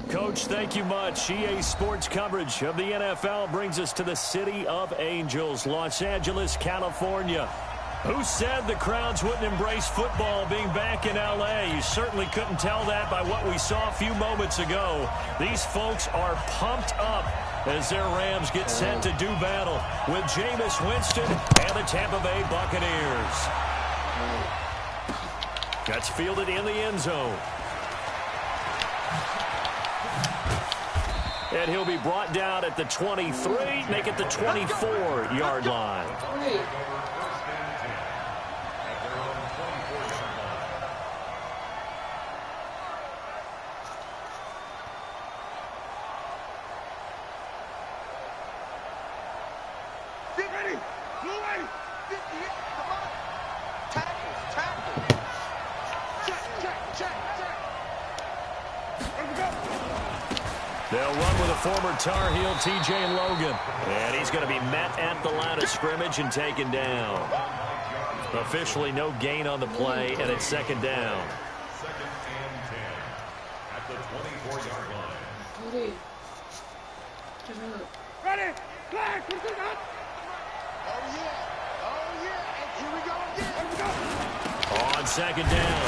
Coach, thank you much. EA Sports coverage of the NFL brings us to the City of Angels, Los Angeles, California. Who said the crowds wouldn't embrace football being back in L.A.? You certainly couldn't tell that by what we saw a few moments ago. These folks are pumped up as their Rams get set to do battle with Jameis Winston and the Tampa Bay Buccaneers. That's fielded in the end zone. And he'll be brought down at the 23, make it the 24-yard line. Get ready! Go away! Come on! Tackle! Check! Here we go! They'll run with a former Tar Heel, TJ Logan. And he's going to be met at the line of scrimmage and taken down. Officially no gain on the play, and it's second down. Second and 10 at the 24-yard line. Ready! Flag! Oh, yeah! And here we go again! On second down,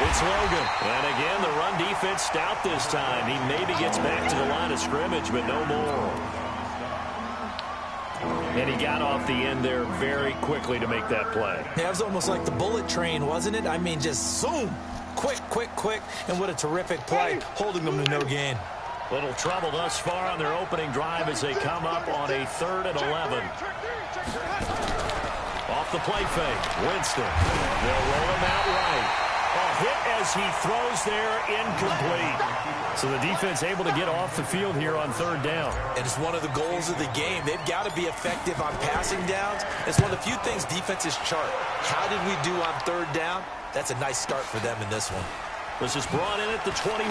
it's Logan. And again, the run defense stout this time. He maybe gets back to the line of scrimmage, but no more. And he got off the end there very quickly to make that play. Yeah, it was almost like the bullet train, wasn't it? I mean, just zoom. Quick. And what a terrific play, holding them to no gain. Little trouble thus far on their opening drive as they come up on a 3rd and 11. Off the play fake, Winston. They'll roll him out right. A hit as he throws there, incomplete. So the defense able to get off the field here on 3rd down. And it's one of the goals of the game. They've got to be effective on passing downs. It's one of the few things defenses chart. How did we do on 3rd down? That's a nice start for them in this one. This is brought in at the 21.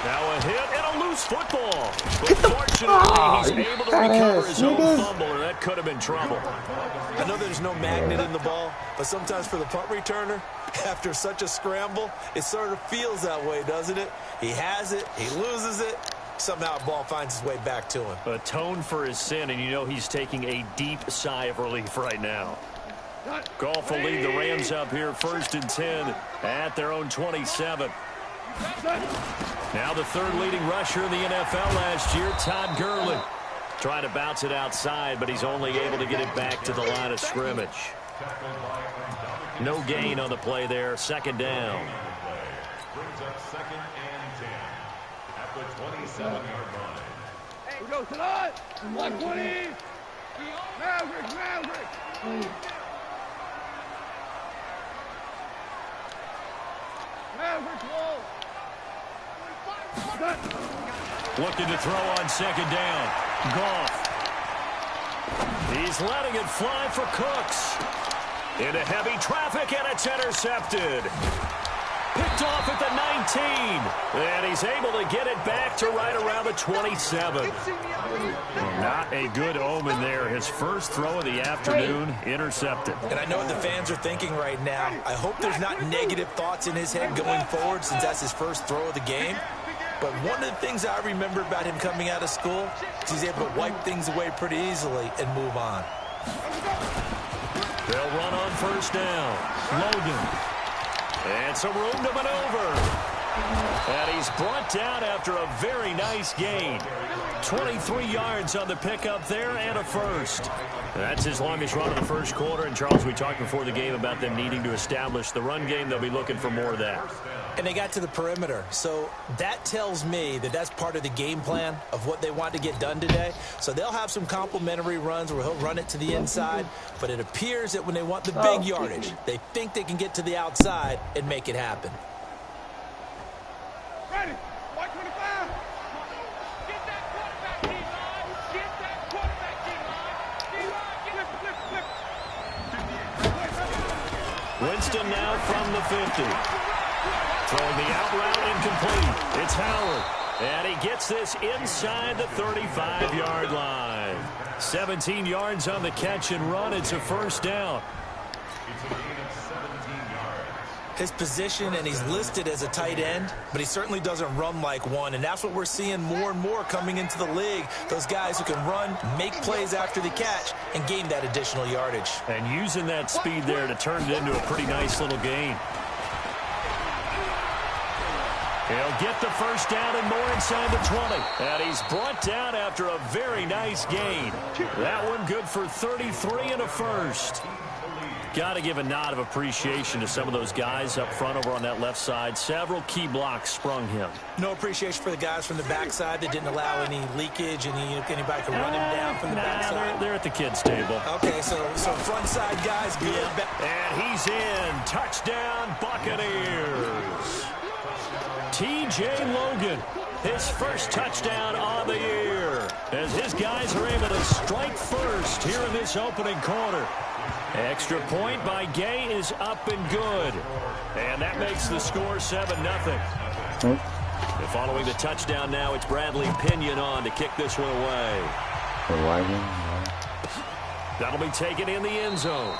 Now a hit and a loose football. But fortunately, he's able to recover his own fumble, or that could have been trouble. I know there's no magnet in the ball, but sometimes for the punt returner, after such a scramble, it sort of feels that way, doesn't it? He has it, he loses it, somehow the ball finds its way back to him. Atone for his sin, and you know he's taking a deep sigh of relief right now. Goff will lead the Rams up here 1st and 10 at their own 27. Now the 3rd leading rusher in the NFL last year, Todd Gurley. Trying to bounce it outside, but he's only able to get it back to the line of scrimmage. No gain on the play there, 2nd down. Brings up 2nd and 10 at the 27-yard line. We go tonight! 120! Maverick! Looking to throw on 2nd down. Goff. He's letting it fly for Cooks. Into heavy traffic, and it's intercepted. Picked off at the 19. And he's able to get it back to right around the 27. Not a good omen there. His first throw of the afternoon intercepted. And I know what the fans are thinking right now. I hope there's not negative thoughts in his head going forward since that's his first throw of the game. But one of the things I remember about him coming out of school is he's able to wipe things away pretty easily and move on. They'll run on 1st down. Logan. And some room to maneuver. And he's brought down after a very nice gain. 23 yards on the pickup there and a first. That's his longest run of the first quarter. And, Charles, we talked before the game about them needing to establish the run game. They'll be looking for more of that. And they got to the perimeter. So that tells me that that's part of the game plan of what they want to get done today. So they'll have some complimentary runs where he'll run it to the inside. But it appears that when they want the big yardage, they think they can get to the outside and make it happen. Ready! 125! Get that quarterback, D-line! Get that quarterback, D-line! D-line, flip! Winston now from the 50. Throwing the out route incomplete. It's Howard. And he gets this inside the 35-yard line. 17 yards on the catch and run. It's a 1st down. It's a gain of 17 yards. his position, and he's listed as a tight end, but he certainly doesn't run like one, and that's what we're seeing more and more coming into the league. Those guys who can run, make plays after the catch, and gain that additional yardage. And using that speed there to turn it into a pretty nice little gain. He'll get the first down and more inside the 20. And he's brought down after a very nice gain. That one good for 33 and a first. Got to give a nod of appreciation to some of those guys up front over on that left side. Several key blocks sprung him. No appreciation for the guys from the backside that didn't allow any leakage, and anybody could run him down from the backside. They're at the kids' table. Okay, so front side guys good. Yeah. And he's in. Touchdown, Buccaneers. T.J. Logan, his first touchdown on the year, as his guys are able to strike first here in this opening quarter. Extra point by Gay is up and good. And that makes the score 7-0. Following the touchdown now, it's Bradley Pinion on to kick this one away. That'll be taken in the end zone.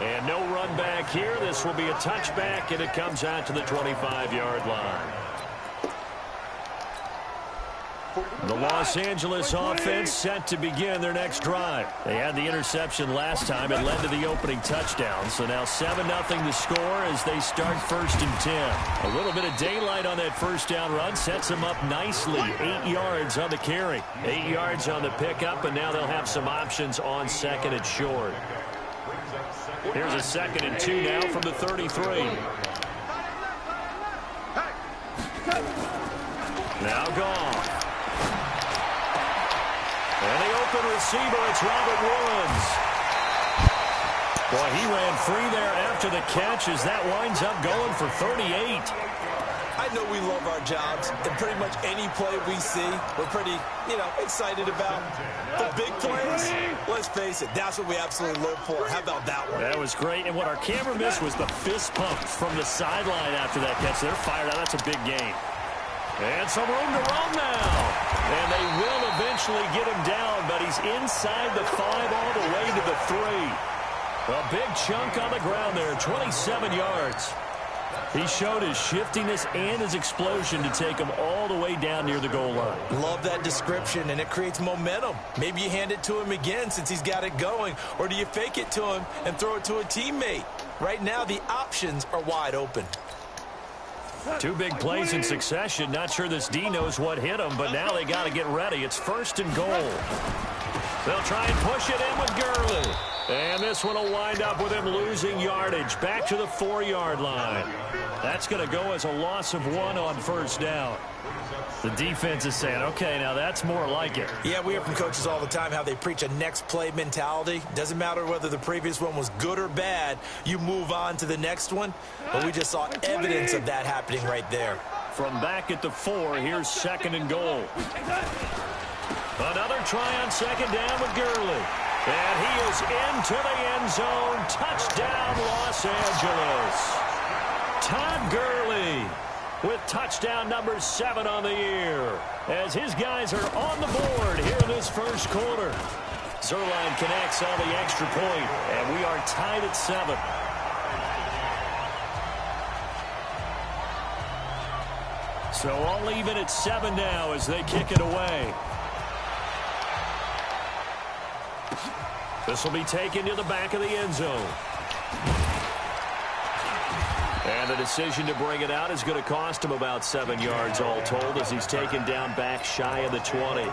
And no run back here. This will be a touchback, and it comes out to the 25-yard line. The Los Angeles offense set to begin their next drive. They had the interception last time. It led to the opening touchdown. So now 7-0 the score as they start 1st and 10. A little bit of daylight on that first down run sets them up nicely. 8 yards on the carry. 8 yards on the pickup, and now they'll have some options on 2nd and short. Here's a 2nd and 2 now from the 33. Now gone. And the open receiver, it's Robert Woods. Boy, he ran free there after the catch as that winds up going for 38. I know we love our jobs, and pretty much any play we see, we're pretty, excited about. The big plays, let's face it, that's what we absolutely live for. How about that one? That was great, and what our camera missed was the fist pump from the sideline after that catch. They're fired out. That's a big gain. And some room to run now. And they will eventually get him down, but he's inside the 5 all the way to the 3. A big chunk on the ground there, 27 yards. He showed his shiftiness and his explosion to take him all the way down near the goal line. Love that description, and it creates momentum. Maybe you hand it to him again since he's got it going, or do you fake it to him and throw it to a teammate? Right now, the options are wide open. 2 big plays in succession. Not sure this D knows what hit him, but now they got to get ready. It's 1st and goal. They'll try and push it in with Gurley. And this one will wind up with him losing yardage back to the 4-yard line. That's going to go as a loss of 1 on 1st down. The defense is saying, okay, now that's more like it. Yeah, we hear from coaches all the time how they preach a next play mentality. Doesn't matter whether the previous one was good or bad, you move on to the next one. But we just saw evidence of that happening right there. From back at the 4, here's 2nd and goal. Another try on 2nd down with Gurley. And he is into the end zone. Touchdown, Los Angeles. Todd Gurley with touchdown number 7 on the year, as his guys are on the board here in this first quarter. Zerline connects on the extra point, and we are tied at 7. So all even at 7 now as they kick it away. This will be taken to the back of the end zone. And the decision to bring it out is going to cost him about 7 yards all told as he's taken down back shy of the 20.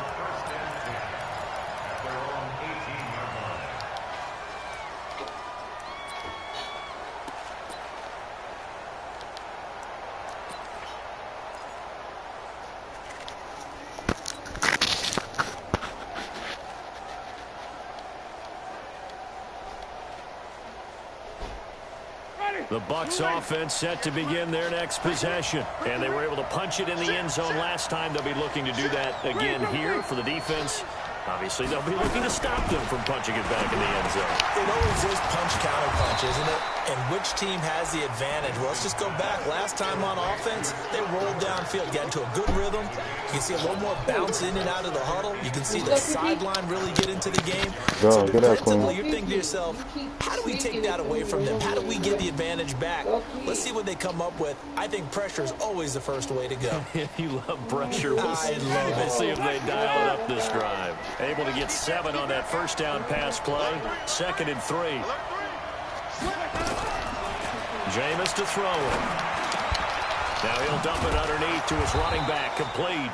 The Bucs offense set to begin their next possession. And they were able to punch it in the end zone last time. They'll be looking to do that again here for the defense. Obviously, they'll be looking to stop them from punching it back in the end zone. It always is punch-counter-punch, isn't it? And which team has the advantage? Well, let's just go back. Last time on offense, they rolled downfield, got into a good rhythm. You can see a little more bounce in and out of the huddle. You can see the sideline really get into the game. So defensively, you're thinking to yourself, how do we take that away from them? How do we get the advantage back? Let's see what they come up with. I think pressure is always the first way to go. You love pressure. I love it. We'll see if they dial it up this drive. Able to get 7 on that first down pass play. 2nd and 3. Jameis to throw it. Now he'll dump it underneath to his running back. Complete.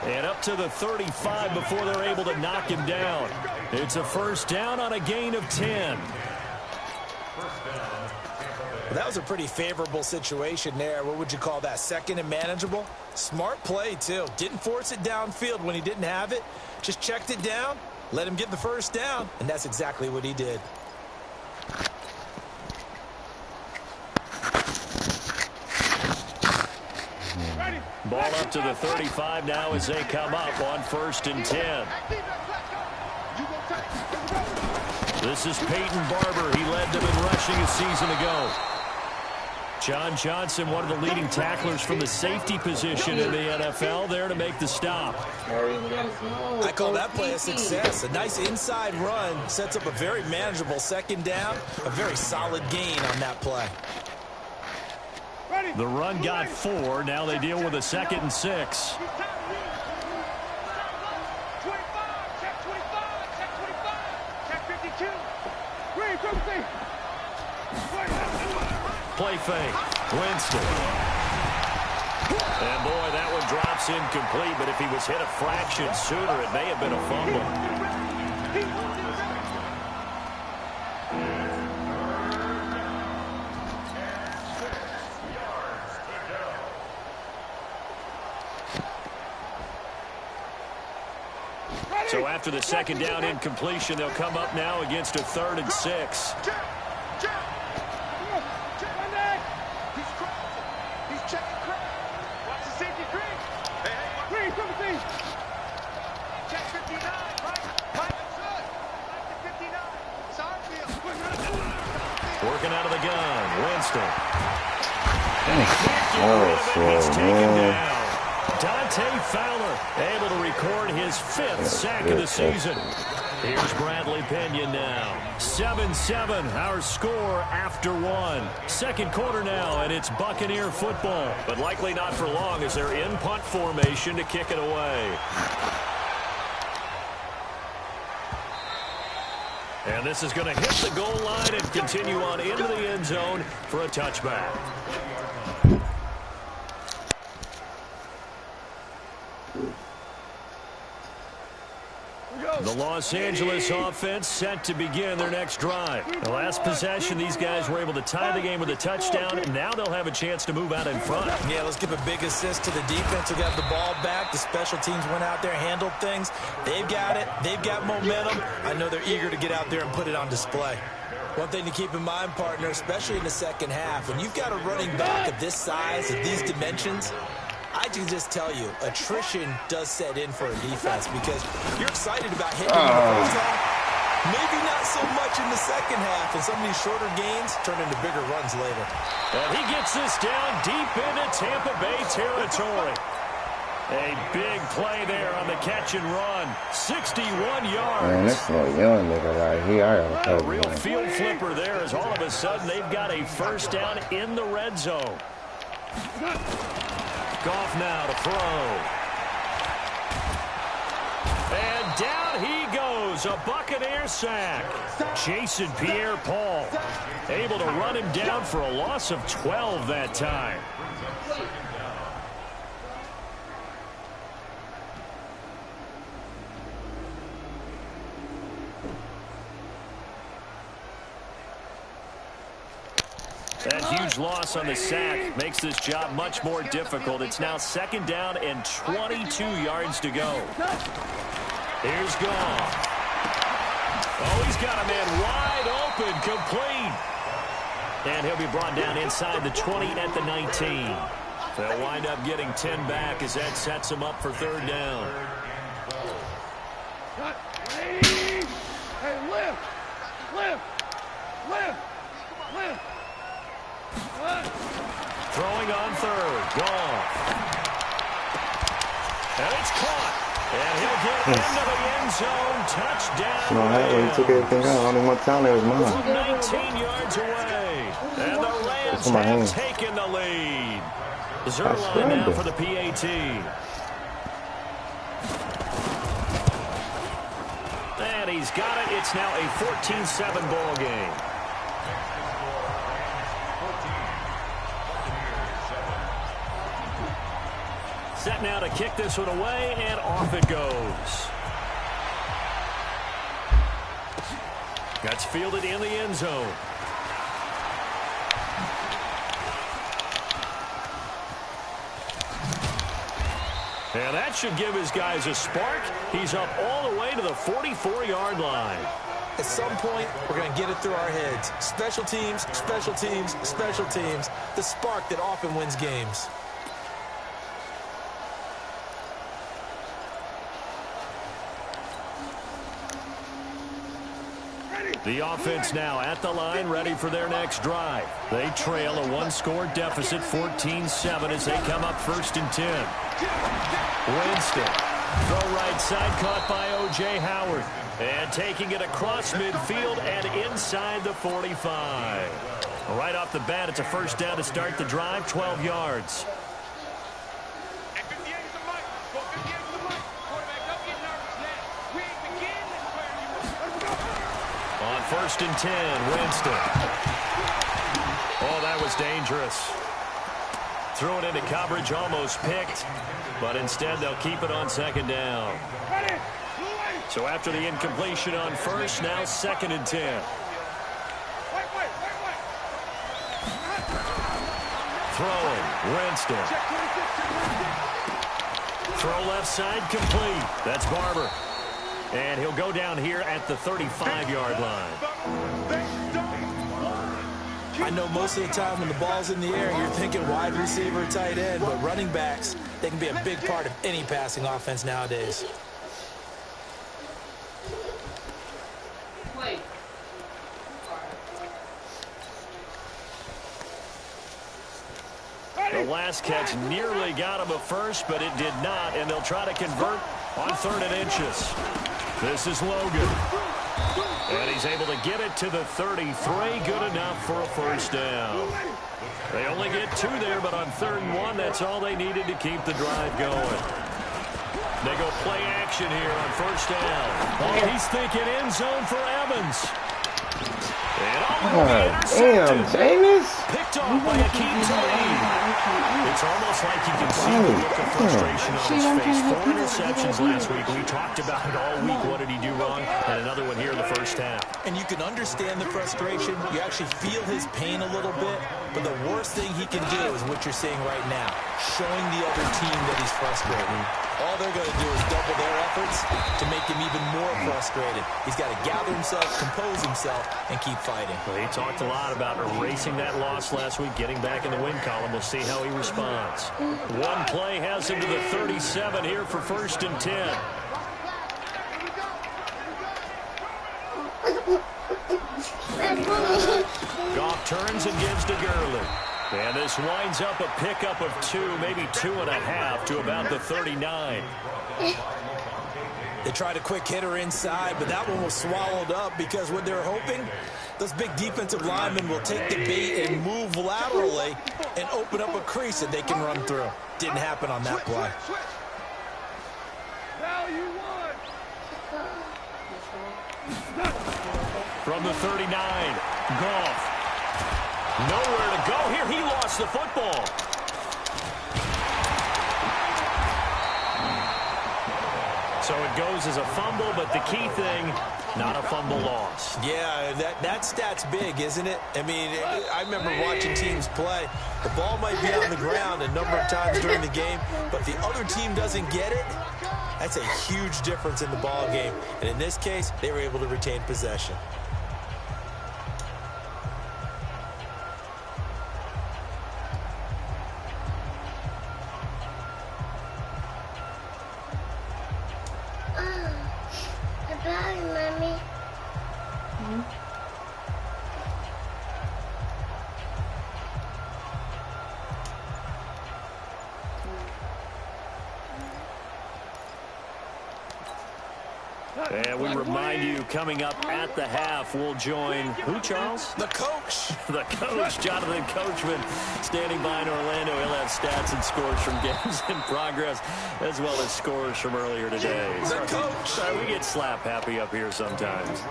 And up to the 35 before they're able to knock him down. It's a first down on a gain of 10. Well, that was a pretty favorable situation there. What would you call that? 2nd and manageable? Smart play, too. Didn't force it downfield when he didn't have it. Just checked it down, let him get the first down, and that's exactly what he did. Ball up to the 35 now as they come up on 1st and 10. This is Peyton Barber. He led them in rushing a season ago. John Johnson, one of the leading tacklers from the safety position in the NFL, there to make the stop. I call that play a success. A nice inside run sets up a very manageable 2nd down, a very solid gain on that play. The run got 4. Now they deal with a 2nd and 6. Play fake. Winston. And boy, that one drops incomplete, but if he was hit a fraction sooner, it may have been a fumble. So after the 2nd down incompletion, they'll come up now against a 3rd and 6. Working out of the gun, Winston. He's taken down. Dante Fowler able to record his 5th sack of the season. Here's Bradley Pinion now. 7-7, our score after 1. 2nd quarter now, and it's Buccaneer football. But likely not for long as they're in punt formation to kick it away. And this is going to hit the goal line and continue on into the end zone for a touchback. The Los Angeles offense set to begin their next drive. The last possession, these guys were able to tie the game with a touchdown, and now they'll have a chance to move out in front. Yeah, let's give a big assist to the defense who got the ball back. The special teams went out there, handled things. They've got it. They've got momentum. I know they're eager to get out there and put it on display. One thing to keep in mind, partner, especially in the 2nd half, when you've got a running back of this size, of these dimensions, I can just tell you, attrition does set in for a defense because you're excited about hitting in the first half. Maybe not so much in the 2nd half, and some of these shorter gains turn into bigger runs later. And he gets this down deep into Tampa Bay territory. A big play there on the catch and run. 61 yards. Man, this little young nigga right here, I gotta tell you. Real field flipper there as all of a sudden they've got a first down in the red zone. Goff now to throw. And down he goes. A Buccaneer sack. Jason Pierre-Paul able to run him down for a loss of 12 that time. That huge loss on the sack makes this job much more difficult. It's now 2nd down and 22 yards to go. Here's Goff. Oh, he's got a man wide open, complete. And he'll be brought down inside the 20 at the 19. They'll wind up getting 10 back as that sets him up for 3rd down. Hey, lift. Throwing on third. Gone. And it's caught. And he'll get into the end zone. Touchdown. No, that when he took everything out. Only one time it was mine. From 19 yards away. And the Rams have taken the lead. Zerline now for the PAT. And he's got it. It's now a 14-7 ball game. Set now to kick this one away, and off it goes. That's fielded in the end zone. And that should give his guys a spark. He's up all the way to the 44-yard line. At some point, we're going to get it through our heads. Special teams, special teams, special teams. The spark that often wins games. The offense now at the line, ready for their next drive. They trail a one-score deficit, 14-7, as they come up 1st and 10. Winston, throw right side, caught by O.J. Howard. And taking it across midfield and inside the 45. Right off the bat, it's a first down to start the drive, 12 yards. On 1st and 10, Winston. Oh, that was dangerous. Threw it into coverage, almost picked, but instead they'll keep it on 2nd down. So after the incompletion on 1st, now 2nd and 10. Throwing, Winston. Throw left side, complete. That's Barber. And he'll go down here at the 35-yard line. I know most of the time when the ball's in the air, you're thinking wide receiver, tight end, but running backs, they can be a big part of any passing offense nowadays. The last catch nearly got him a first, but it did not, and they'll try to convert on 3rd and inches. This is Logan. And he's able to get it to the 33. Good enough for a first down. They only get 2 there, but on 3rd and 1, that's all they needed to keep the drive going. They go play action here on 1st down. Oh, he's thinking end zone for Evans. Damn, James. Picked off by Akeem Talib. It's almost like you can see the look of frustration on his face. 4 interceptions last week. We talked about it all week. What did he do wrong? And another one here in the first half. And you can understand the frustration. You actually feel his pain a little bit. But the worst thing he can do is what you're seeing right now, showing the other team that he's frustrated. All they're going to do is double their efforts to make him even more frustrated. He's got to gather himself, compose himself, and keep fighting. Well, he talked a lot about erasing that loss last week, getting back in the win column. We'll see how he responds. One play has him to the 37 here for 1st and 10. Goff turns and gives to Gurley. And this winds up a pickup of 2, maybe 2.5 to about the 39. They tried a quick hitter inside, but that one was swallowed up because what they're hoping, those big defensive linemen will take the bait and move laterally and open up a crease that they can run through. Didn't happen on that play. From the 39, Goff. Nowhere to go here. He lost the football. So it goes as a fumble, but the key thing, not a fumble loss. Yeah, that stat's big, isn't it? I mean, I remember watching teams play. The ball might be on the ground a number of times during the game, but the other team doesn't get it. That's a huge difference in the ball game. And in this case, they were able to retain possession. And we remind you, coming up at the half, we'll join who, Charles? The coach. The coach, Jonathan Coachman, standing by in Orlando. He'll have stats and scores from games in progress, as well as scores from earlier today. The coach. Sorry, we get slap happy up here sometimes.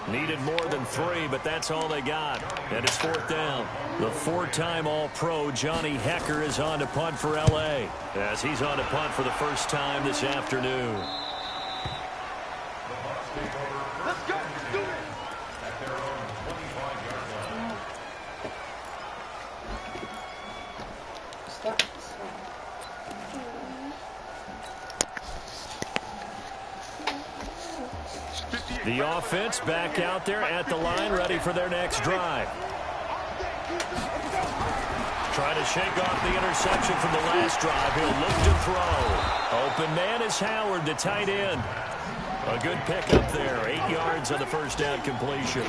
Needed more than 3, but that's all they got. And it's 4th down. The 4-time All-Pro, Johnny Hecker, is on to punt for L.A. as he's on to punt for the first time this afternoon. Let's go. Do it. At their own 25-yard line. Stop. The offense back out there at the line, ready for their next drive. Trying to shake off the interception from the last drive. He'll look to throw. Open man is Howard, the tight end. A good pickup there. 8 yards on the first down completion.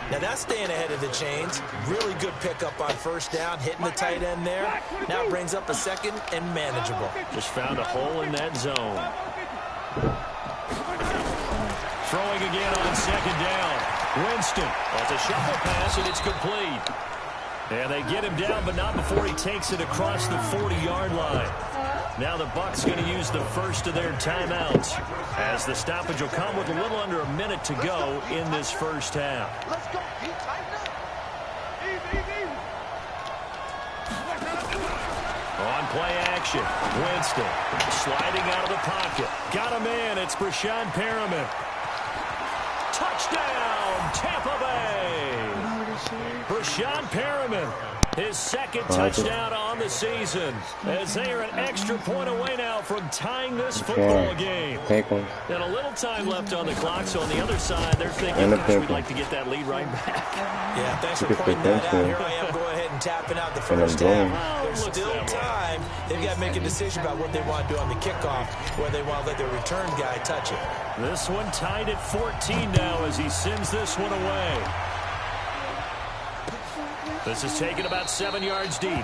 Now that's staying ahead of the chains. Really good pickup on first down, hitting the tight end there. Now brings up a second and manageable. Just found a hole in that zone. Throwing again on second down. Winston. That's a shuffle pass, and it's complete. And they get him down, but not before he takes it across the 40-yard line. Now the Bucs going to use the first of their timeouts, as the stoppage will come with a little under a minute to go in this first half. Let's go. Keep tighten up. Easy, easy. On play action, Winston sliding out of the pocket. Got him in. It's Brashad Perriman. Touchdown, Tampa Bay. Brashad Perriman, his second touchdown on the season, as they are an extra point away now from tying this football game. And a little time left on the clock, so on the other side, they're thinking, gosh, we'd like to get that lead right back. Yeah, thanks for pointing that out. Here I am, go ahead and tapping out the first half. There's still time. They've got to make a decision about what they want to do on the kickoff, whether they want to let their return guy touch it. This one tied at 14 now as he sends this one away. This is taken about 7 yards deep.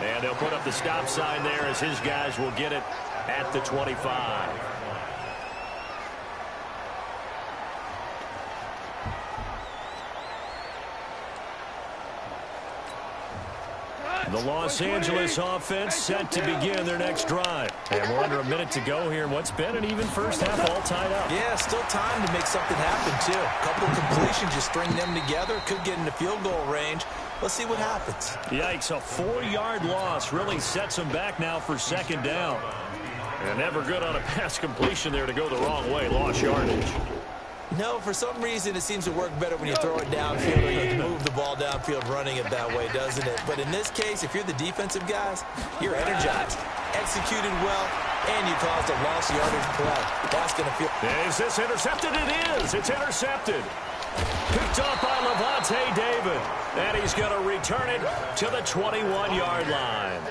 And they'll put up the stop sign there as his guys will get it at the 25. The Los Angeles offense set to begin their next drive. And we're under a minute to go here in what's been an even first half, all tied up. Yeah, still time to make something happen, too. A couple of completions, you string them together, could get into field goal range. Let's see what happens. Yikes, a 4-yard loss really sets them back now for second down. And never good on a pass completion there to go the wrong way. Lost yardage. No, for some reason it seems to work better when you throw it downfield or you move the ball downfield running it that way, doesn't it? But in this case, if you're the defensive guys, you're energized, executed well, and you caused a lost yardage play. That's going to feel... Is this intercepted? It is. It's intercepted. Picked up by Levante David. And he's going to return it to the 21-yard line.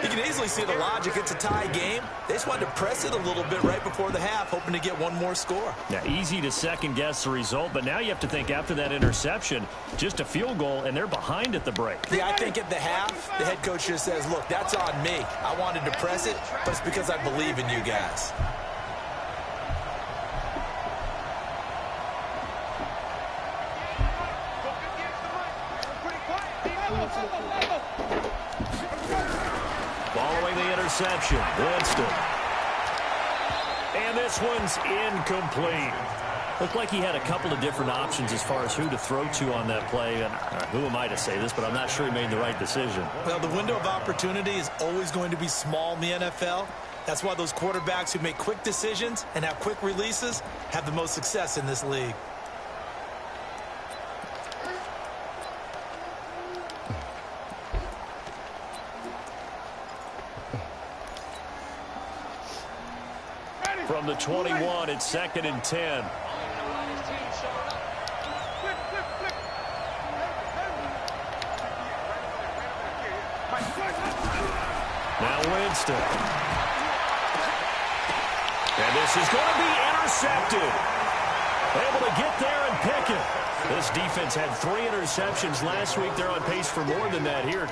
You can easily see the logic. It's a tie game. They just wanted to press it a little bit right before the half, hoping to get one more score. Now, easy to second-guess the result, but now you have to think after that interception, just a field goal, and they're behind at the break. Yeah, I think at the half, the head coach just says, look, that's on me. I wanted to press it, but it's because I believe in you guys. Following the interception, Winston. And this one's incomplete. Looked like he had a couple of different options as far as who to throw to on that play. And who am I to say this, but I'm not sure he made the right decision. Well, the window of opportunity is always going to be small in the NFL. That's why those quarterbacks who make quick decisions and have quick releases have the most success in this league. From the 21, it's 2nd and 10. Now Winston. And this is going to be intercepted. Able to get there and pick it. This defense had 3 interceptions last week. They're on pace for more than that here.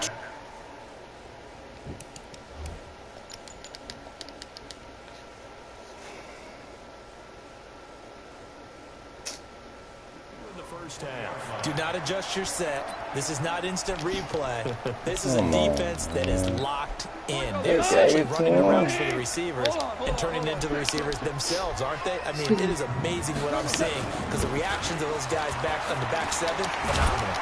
first half. Do not adjust your set. This is not instant replay. This is a defense that is locked in. They're essentially running the routes for the receivers and turning it into the receivers themselves, aren't they? I mean, it is amazing what I'm seeing because the reactions of those guys back on the back seven, phenomenal.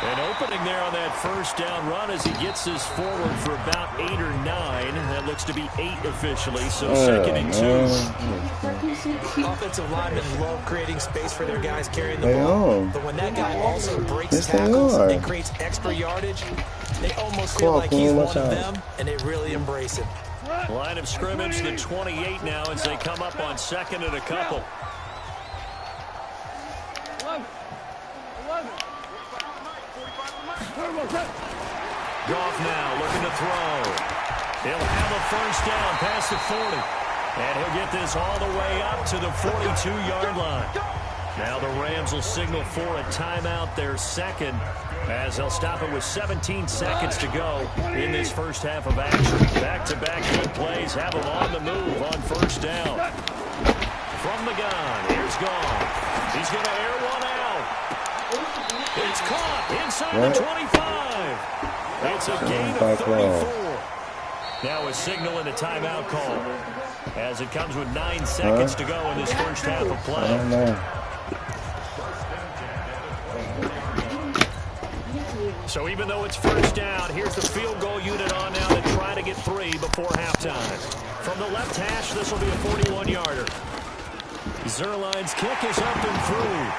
An opening there on that first down run as he gets this forward for about 8 or 9. That looks to be 8 officially, so second and 2. Offensive linemen love creating space for their guys carrying the ball. But when that guy also breaks tackles and creates extra yardage, they almost feel like he's one of them, and they really embrace him. Line of scrimmage, the 28 now as they come up on second and a couple. 11. Goff now looking to throw. He'll have a first down past the 40. And he'll get this all the way up to the 42-yard line. Now the Rams will signal for a timeout, their second, as they'll stop it with 17 seconds to go in this first half of action. Back-to-back good plays have them on the move on first down. From the gun, here's Goff. He's going to air one out. It's caught inside the 25. It's a gain of 34. Now a signal and a timeout call as it comes with 9 seconds to go in this first half of play. So even though it's first down, here's the field goal unit on now to try to get 3 before halftime. From the left hash, this will be a 41-yarder. Zerline's kick is up and through.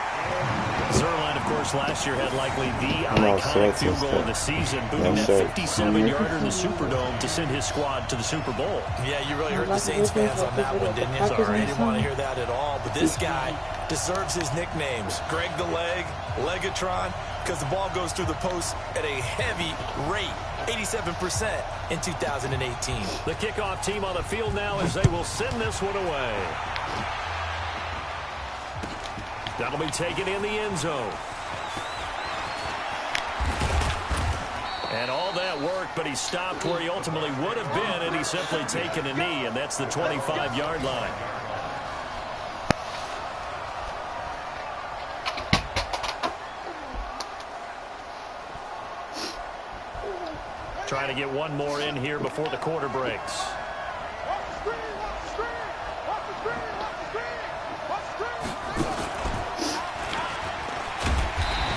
Zerline, of course, last year had likely the iconic field goal of the season, booting that 57-yarder in the Superdome to send his squad to the Super Bowl. Yeah, you really hurt the Saints fans on that one, didn't you? Sorry, I didn't want to hear that at all. But this guy deserves his nicknames. Greg the Leg, Legatron, because the ball goes through the post at a heavy rate, 87% in 2018. The kickoff team on the field now as they will send this one away. That'll be taken in the end zone. And all that work, but he stopped where he ultimately would have been, and he's simply taken a knee, and that's the 25-yard line. Trying to get one more in here before the quarter breaks.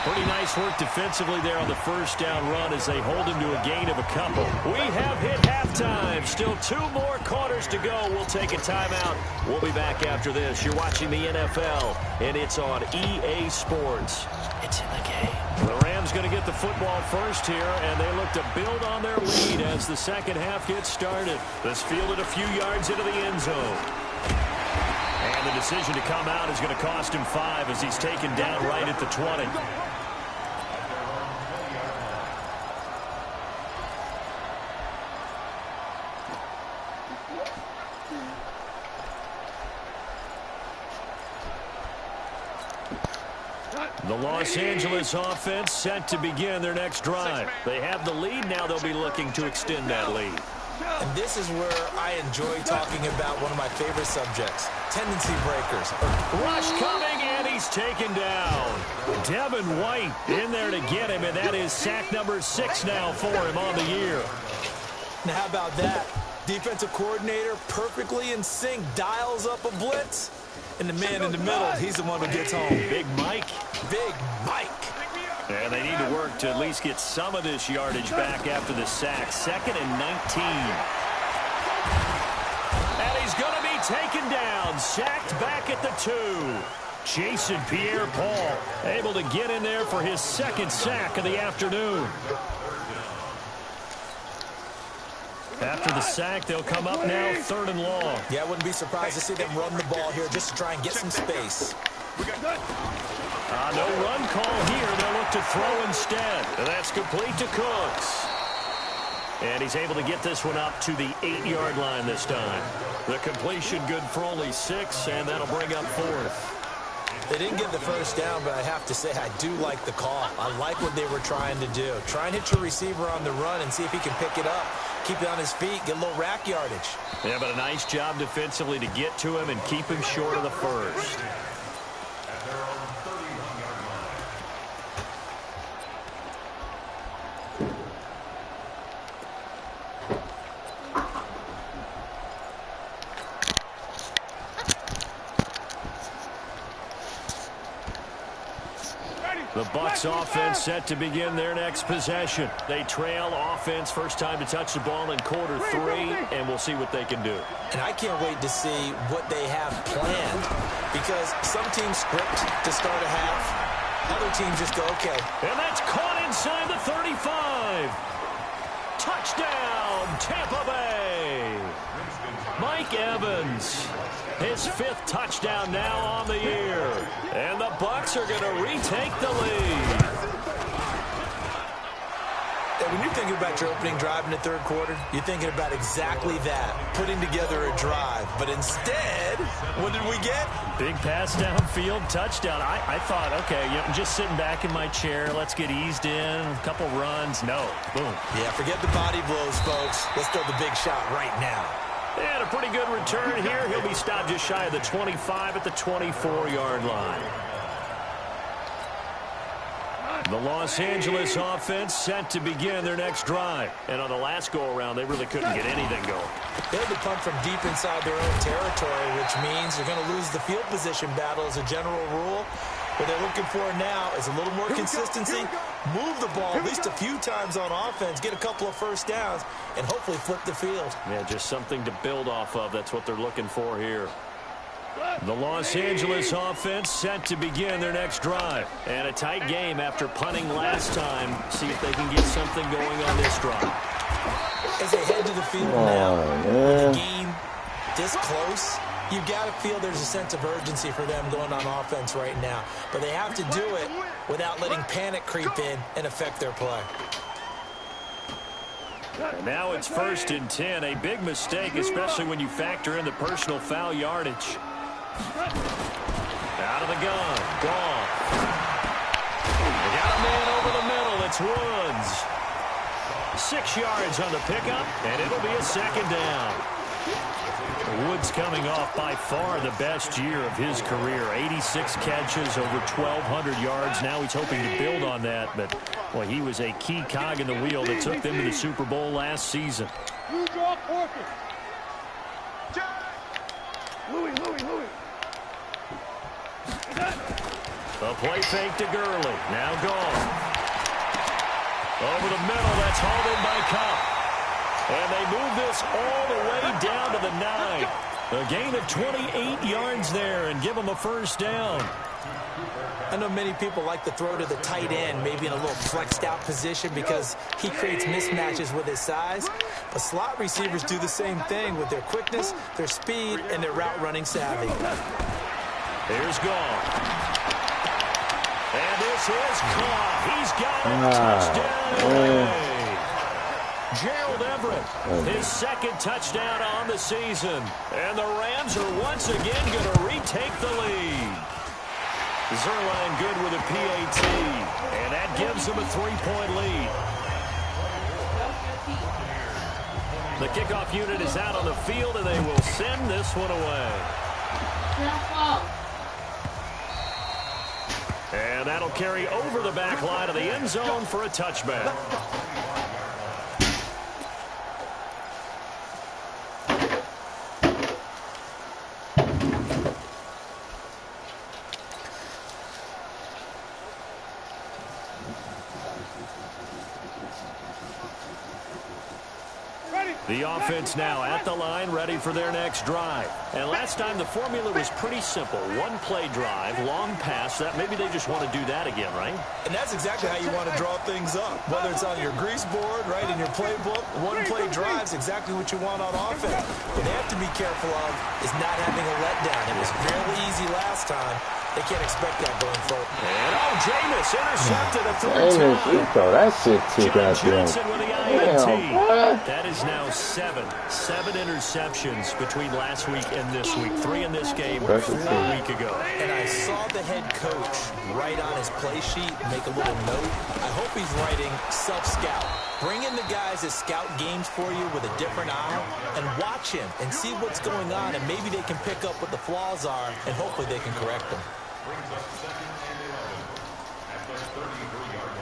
Pretty nice work defensively there on the first down run as they hold him to a gain of a couple. We have hit halftime. Still 2 more quarters to go. We'll take a timeout. We'll be back after this. You're watching the NFL, and it's on EA Sports. It's in the game. The Rams going to get the football first here, and they look to build on their lead as the second half gets started. This fielded a few yards into the end zone. And the decision to come out is going to cost him 5 as he's taken down right at the 20. The Los Angeles offense set to begin their next drive. They have the lead. Now they'll be looking to extend that lead. And this is where I enjoy talking about one of my favorite subjects, tendency breakers. Rush coming, and he's taken down. Devin White in there to get him, and that is sack number 6 now for him on the year. Now, how about that? Defensive coordinator perfectly in sync, dials up a blitz, and the man in the middle, he's the one who gets home. Big Mike. Big Mike. And they need to work to at least get some of this yardage back after the sack. 2nd and 19. And he's going to be taken down. Sacked back at the 2. Jason Pierre-Paul able to get in there for his 2nd sack of the afternoon. After the sack, they'll come up now 3rd and long. Yeah, I wouldn't be surprised to see them run the ball here just to try and get some space. No run call here. They'll look to throw instead. And that's complete to Cooks. And he's able to get this one up to the 8-yard line this time. The completion good for only 6, and that'll bring up 4th. They didn't get the first down, but I have to say I do like the call. I like what they were trying to do. Try and hit your receiver on the run and see if he can pick it up. Keep it on his feet, get a little rack yardage. Yeah, but a nice job defensively to get to him and keep him short of the first. Bucs offense set to begin their next possession. They trail offense, first time to touch the ball in quarter 3, and we'll see what they can do. And I can't wait to see what they have planned, because some teams script to start a half, other teams just go, okay. And that's caught inside the 35. Touchdown, Tampa Bay. Mike Evans, his 5th touchdown now on the year. And the Bucs are going to retake the lead. And when you're thinking about your opening drive in the third quarter, you're thinking about exactly that, putting together a drive. But instead, what did we get? Big pass downfield, touchdown. I thought, okay, I'm just sitting back in my chair. Let's get eased in, a couple runs. No, boom. Yeah, forget the body blows, folks. Let's throw the big shot right now. And a pretty good return here. He'll be stopped just shy of the 25 at the 24-yard line. The Los Angeles offense set to begin their next drive. And on the last go-around, they really couldn't get anything going. They had to punt from deep inside their own territory, which means they're going to lose the field position battle as a general rule. What they're looking for now is a little more consistency, move the ball at least a few times on offense, get a couple of first downs, and hopefully flip the field. Yeah, just something to build off of. That's what they're looking for here. The Los Angeles offense set to begin their next drive. And a tight game after punting last time. See if they can get something going on this drive. As they head to the field now, with the game this close, you've got to feel there's a sense of urgency for them going on offense right now. But they have to do it without letting panic creep in and affect their play. And now it's 1st and 10. A big mistake, especially when you factor in the personal foul yardage. Out of the gun. Gone. They got a man over the middle. It's Woods. 6 yards on the pickup, and it'll be a 2nd down. Woods coming off by far the best year of his career. 86 catches, over 1,200 yards. Now he's hoping to build on that, but boy, he was a key cog in the wheel that took them to the Super Bowl last season. The play fake to Gurley. Now gone. Over the middle, that's hauled in by Cup. And they move this all the way down to the 9. A gain of 28 yards there and give them a 1st down. I know many people like to throw to the tight end, maybe in a little flexed out position because he creates mismatches with his size. But slot receivers do the same thing with their quickness, their speed, and their route running savvy. Here's Gall. And this is caught. He's got a touchdown. Gerald Everett, his 2nd touchdown on the season. And the Rams are once again going to retake the lead. Zerline good with a PAT. And that gives them a 3-point lead. The kickoff unit is out on the field, and they will send this one away. And that'll carry over the back line of the end zone for a touchback. The offense now at the line, ready for their next drive. And last time the formula was pretty simple. 1-play drive, long pass. That maybe they just want to do that again, right? And that's exactly how you want to draw things up. Whether it's on your grease board, right, in your playbook, 1-play drive is exactly what you want on offense. What they have to be careful of is not having a letdown. It was fairly easy last time. They can't expect that going forward. And Jameis intercepted a 3rd time. You throw that shit too goddamn. Johnson with the INT. That is now 7 interceptions between last week and this week. 3 in this game, 4 a week ago. And I saw the head coach write on his play sheet, make a little note. I hope he's writing self-scout. Bring in the guys that scout games for you with a different eye and watch him and see what's going on, and maybe they can pick up what the flaws are, and hopefully they can correct them. Brings up 2nd and 11 at the 33-yard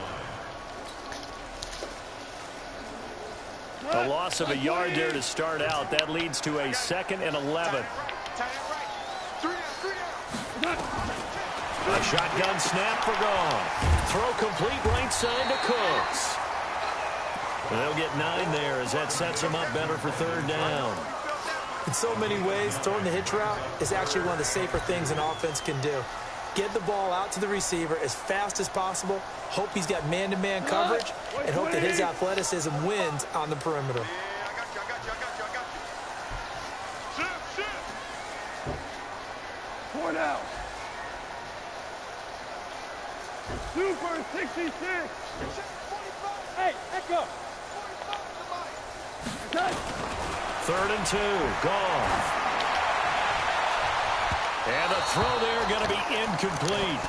line. A loss of a yard there to start out. That leads to a 2nd and 11. A shotgun snap for gone. Throw complete right side to Cooks. They'll get 9 there as that sets them up better for third down. In so many ways, throwing the hitch route is actually one of the safer things an offense can do. Get the ball out to the receiver as fast as possible, hope he's got man-to-man coverage, and hope that his athleticism wins on the perimeter. Point out. Super 66. Hey, echo. 3rd and 2. Goff. And the throw there going to be incomplete.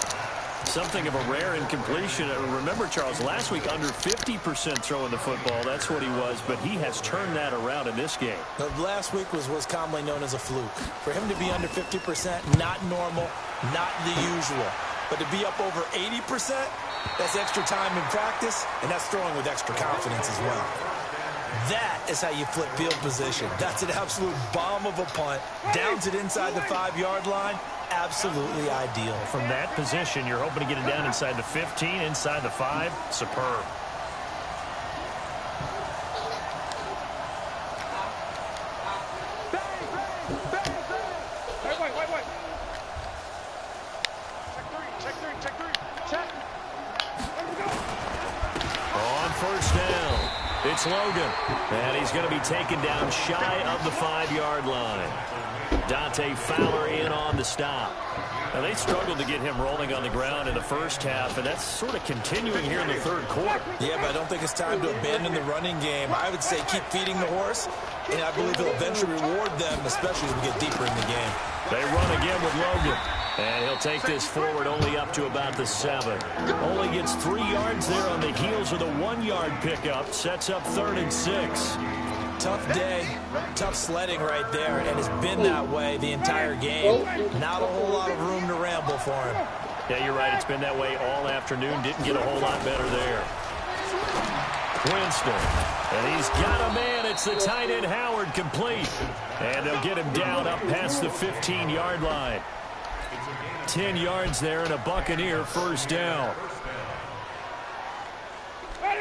Something of a rare incompletion. Remember, Charles, last week under 50% throwing the football. That's what he was, but he has turned that around in this game. Now, last week was what's commonly known as a fluke. For him to be under 50%, not normal, not the usual. But to be up over 80%, that's extra time in practice, and that's throwing with extra confidence as well. That is how you flip field position. That's an absolute bomb of a punt. Downs it inside the 5-yard line. Absolutely ideal. From that position, you're hoping to get it down inside the 15, inside the 5. Superb. Wait. Check three. Check. On first down, it's Logan. And he's going to be taken down shy of the 5-yard line. Dante Fowler in on the stop. Now, they struggled to get him rolling on the ground in the first half, and that's sort of continuing here in the third quarter. Yeah, but I don't think it's time to abandon the running game. I would say keep feeding the horse, and I believe he'll eventually reward them, especially as we get deeper in the game. They run again with Logan, and he'll take this forward only up to about the 7. Only gets 3 yards there on the heels of the 1-yard pickup. Sets up 3rd and 6. Tough day, tough sledding right there, and it's been that way the entire game. Not a whole lot of room to ramble for him. Yeah, you're right. It's been that way all afternoon. Didn't get a whole lot better there. Winston, and he's got a man. It's the tight end Howard, complete. And they'll get him down up past the 15-yard line. 10 yards there and a Buccaneer first down.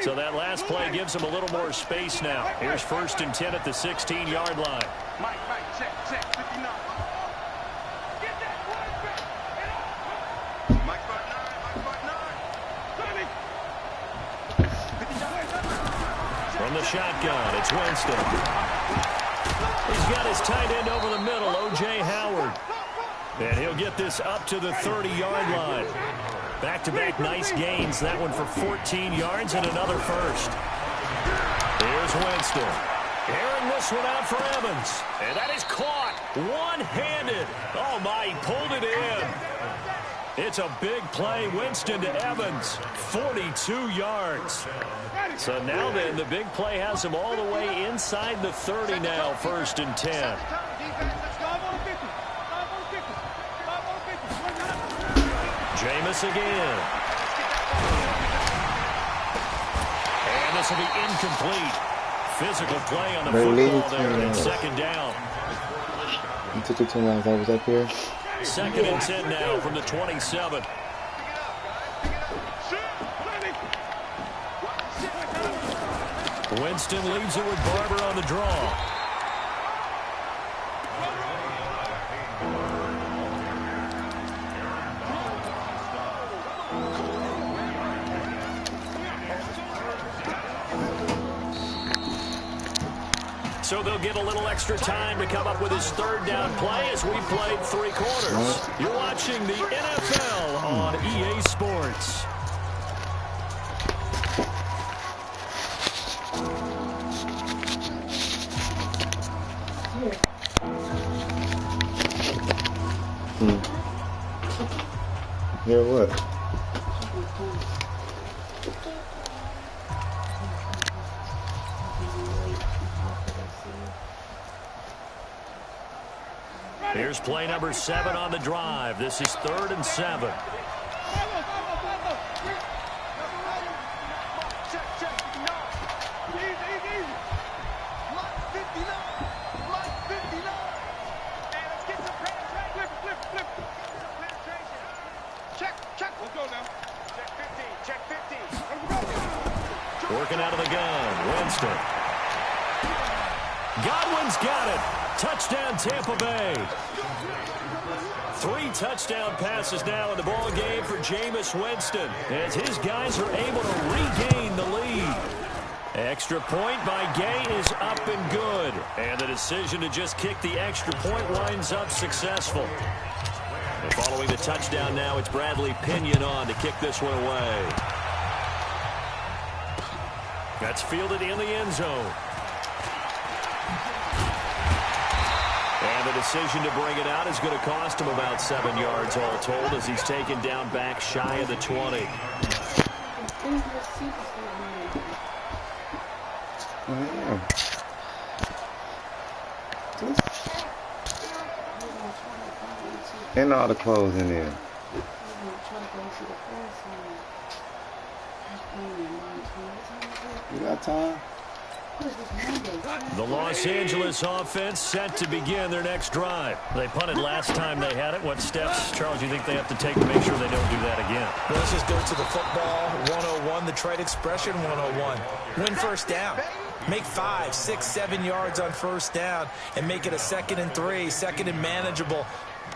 So that last play gives him a little more space now. Here's 1st and 10 at the 16-yard line. Mike, check, 59. Get that quarterback. Mike 59. From the shotgun, it's Winston. He's got his tight end over the middle, O.J. Howard. And he'll get this up to the 30-yard line. Back-to-back nice gains. That one for 14 yards and another first. Here's Winston. Airing this one out for Evans. And that is caught one-handed. Oh, my, he pulled it in. It's a big play. Winston to Evans. 42 yards. So now then, the big play has him all the way inside the 30 now, 1st and 10. Jameis again. And this will be incomplete. Physical play on the football there at 2nd down. You took it 10 lines. I was up here. 2nd and 10 now from the 27. Winston leaves it with Barber on the draw. So they'll get a little extra time to come up with his 3rd down play as we played 3 quarters. You're watching the NFL on EA Sports. Hear what? Here's play number 7 on the drive. This is 3rd and 7. Check. Working out of the gun. Winston. Godwin's got it. Touchdown, Tampa Bay. 3 touchdown passes now in the ball game for Jameis Winston as his guys are able to regain the lead. Extra point by Gay is up and good. And the decision to just kick the extra point winds up successful. And following the touchdown now, it's Bradley Pinion on to kick this one away. That's fielded in the end zone. And the decision to bring it out is going to cost him about 7 yards all told as he's taken down back shy of the 20. And all the clothes in there. You got time? The Los Angeles offense set to begin their next drive. They punted last time they had it. What steps, Charles, do you think they have to take to make sure they don't do that again? Well, let's just go to the football 101, the trade expression 101. Win first down. Make 5, 6, 7 yards on first down and make it a 2nd and 3, 2nd and manageable.